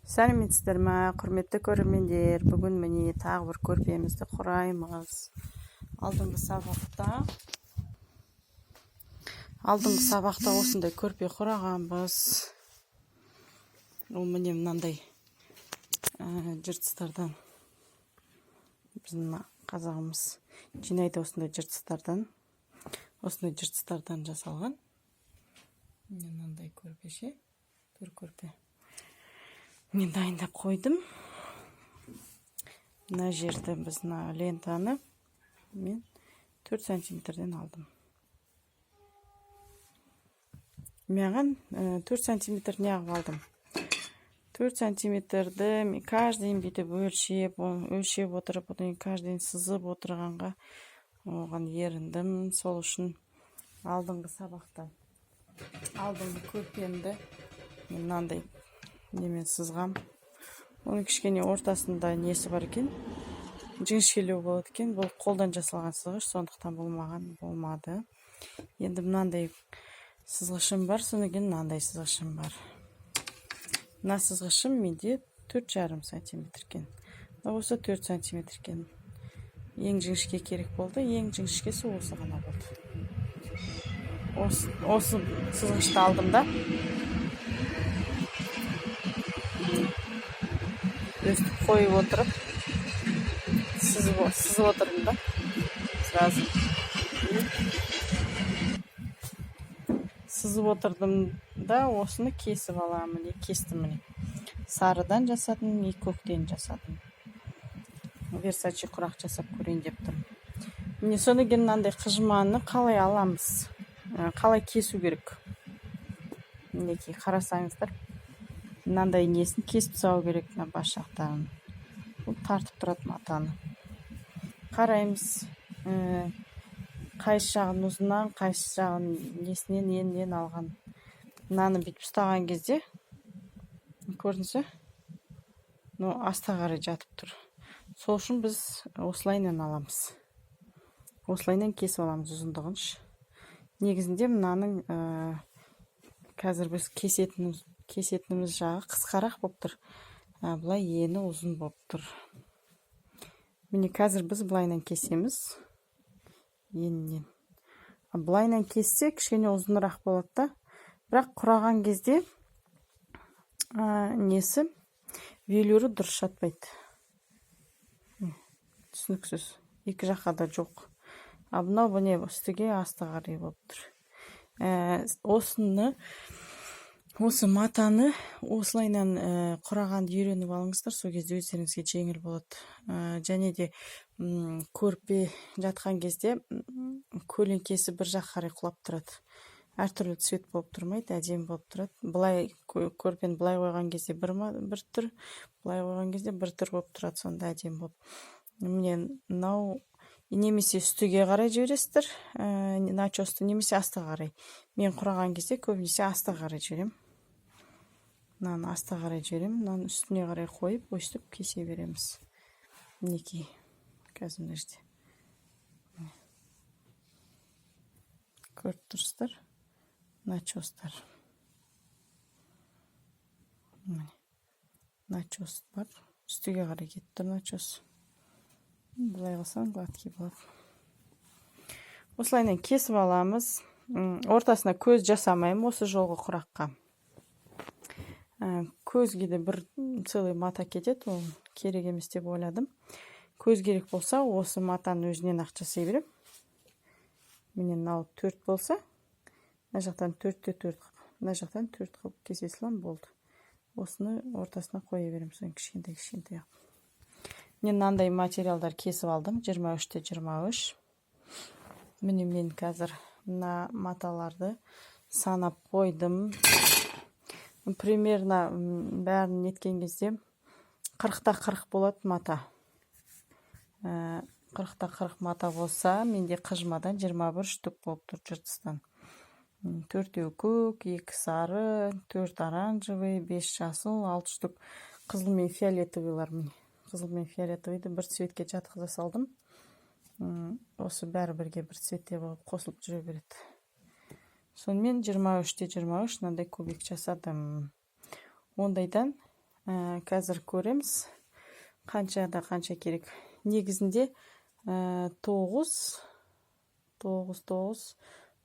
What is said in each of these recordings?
Сәлеметсіздер ме, құрметті көрермендер. Бүгін міне тағы бір көрпемізді құраймыз. Алдыңғы сабақта осындай көрпе құрағанбыз. Ол міне мынандай жыртыстардан. Біздің қазағымыз жинайды осындай жыртыстардан. Осындай жыртыстардан жасалған. Мынандай көрпеше, бір көрпе. Мен дайындап қойдым. Мына жерді біз лентаны мен 4 сантиметрден алдым. Маған 4 сантиметр неғып алдым. 4 сантиметрді мен каждыйын бүйтіп өлшеп отырып, каждыйын сызып отырғанға оған еріндім. Сол үшін алдыңғы сабақта алдыңғы көрпемді мен мынандай немен сызғам. Оның кішкене ортасында несі бар екен, жіңішкелеу болады екен. Бұл қолдан жасалған сызғыш, сондықтан болмады. Енді мынандай сызғышым бар, содан кейін мынандай сызғышым бар. Мына сызғышым менде 4,5 сантиметр екен. Осы 4 сантиметр екен. Ең жіңішке керек болды. Ең жіңішкесі осы ғана болды. Осы сызғышты алдым да. Өстіп қойып отырып, сызып отырдым да. Сразу. Сызып отырдым да, осыны кесіп аламын. Кестім міне. Сарыдан жасадым, көктен жасадым. Версаче құрақ жасап көрейін деп тұрмын. Міне содан кейін мынандай қыжманы қалай аламыз? Қалай кесу керек? Мінекей қарасаңыздар. Мынандай несін кесіп тастау керек, мына бас жақтарын. Бұл тартып тұрады матаны. Қараймыз, қайсы жағын ұзынан, қайсы жағын несінен, енінен алған. Мынаны бүйтіп ұстаған кезде, көрдіңіз бе? Аста қарай жатып тұр. Сол үшін біз осылайынан аламыз. Осылайынан кесіп аламыз ұзындығын. Негізінде мынаның қазір біз кесетініміз жағы қысқарақ болып тұр. Бұлай ені ұзын болып тұр. Міне қазір біз бұлайынан кесеміз. Енінен. Бұлайынан кессе кішкене ұзынырақ болады да. Бірақ құраған кезде несі велюрі дұрыс жатпайды. Түсініксіз. Екі жаққа да жоқ. Мынау бұне үстіге асты қарай болып тұр. Осы матаны осылайынан құрағанды үйреніп алыңыздар, сол кезде өздеріңізге жеңіл болады. Және де көрпе жатқан кезде көлеңкесі бір жақ қарай құлап тұрады. Әртүрлі цвет болып тұрмайды, әдемі болып тұрады. Бұлай көрпені бұлай қойған кезде бір түр, бұлай қойған кезде бір түр болып тұрады, сонда әдемі болып. Міне мынау немесе үстіге қарай жібересіздер, начосты, немесе астыға қарай. Мен құраған кезде көбінесе астыға қарай жіберем. Мынаны астыға қарай жіберем, мынаны үстіне қарай қойып, өстіп кесе береміз. Мінекей, қазір мына жерде. Көріп тұрсыздар, начостар. Начос бар, үстіге қарай кетті начос. Бұлай қылсаң гладкий болады. Осылайынан кесіп аламыз. Ортасына көз жасамаймын осы жолғы құраққа. Көзге де бір целый мата кетеді, ол керек емес деп ойладым. Көз керек болса, осы матаны өзінен ақ жасай берем. Міне мынау 4 болса, мына жақтан 4-те 4 қылып, мына жақтан 4 қылып кесе салам, болды. Осыны ортасына қоя берем, соң кішкентай. Мен мынандай материалдар кесіп алдым, 23-те 23. Міне мен қазір мына маталарды санап қойдым. Примерно бәрін неткен кезде 40-та 40 болады мата. 40-та 40 мата болса, менде қыжмадан 21 штук болып тұр жыртыстан. 4-еу көк, 2 сары, 4 оранжевый, 5 жасыл, 6 штук қызыл мен фиолетовыйлар. Қызыл мен фиолетовыйды бір цветке жатқыза салдым. Осы бәрі бірге бір цветте болып қосылып жүре береді. Сонымен 23-те 23 мынандай кубик жасадым. Ондайдан қазір көреміз қаншада қанша керек. Негізінде 9 9 9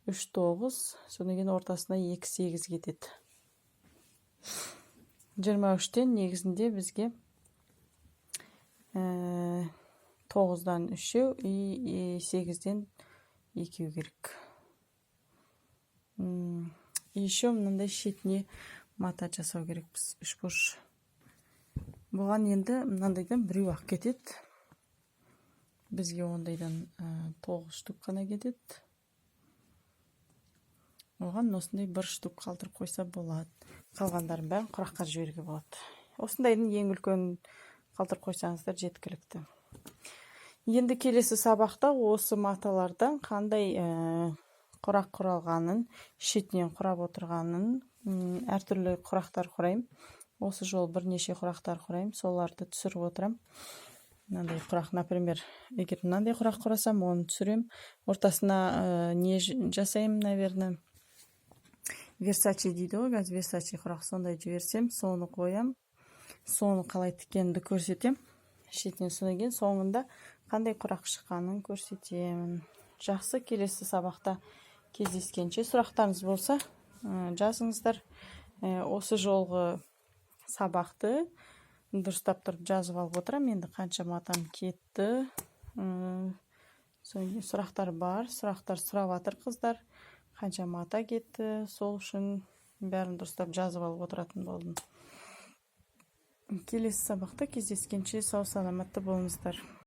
3 9, содан кейін ортасына 2 8 кетеді. 23-тен негізінде бізге 9-дан 3 и 8-ден 2 керек. Еще мынандай шетіне мата жасау керек біз, 3 бұрыш. Бұған енді мынандайдан біреу ақ кетеді. Бізге ондайдан 9 штук қана кетеді. Оған осындай 1 штук қалдырып қойса болады. Қалғандарын бәрін құраққа жіберуге болады. Осындайдың ең үлкен қалдырып қойсаңыздар жеткілікті. Енді келесі сабақта осы маталардан қандай құрақ құралғанын, шетінен құрап отырғанын, әртүрлі құрақтар құрайым. Осы жол бірнеше құрақтар құрайым, соларды түсіріп отырам. Мынандай құрақ, например, егер мынандай құрақ құрасам, оны түсірем. Ортасына не жасайым, наверное, Versace дейді ғой, қазір Versace құрақ, сондай жіберсем, соны қоям. Соны қалай тіккенімді көрсетем. Шетінен содан соңында қандай құрақ шыққанын көрсетемін. Жақсы, келесі сабақта кездескенше. Сұрақтарыңыз болса, жазыңыздар. Осы жолғы сабақты дұрыстап тұрып жазып алып отырам. Енді қанша матам кетті. Сұрақтар бар. Сұрақтар сұрап жатыр қыздар. Қанша мата кетті. Сол үшін бәрін дұрыстап жазып алып отыратын болдым. Келесі сабақта кездескенше сау саламатты болыңыздар.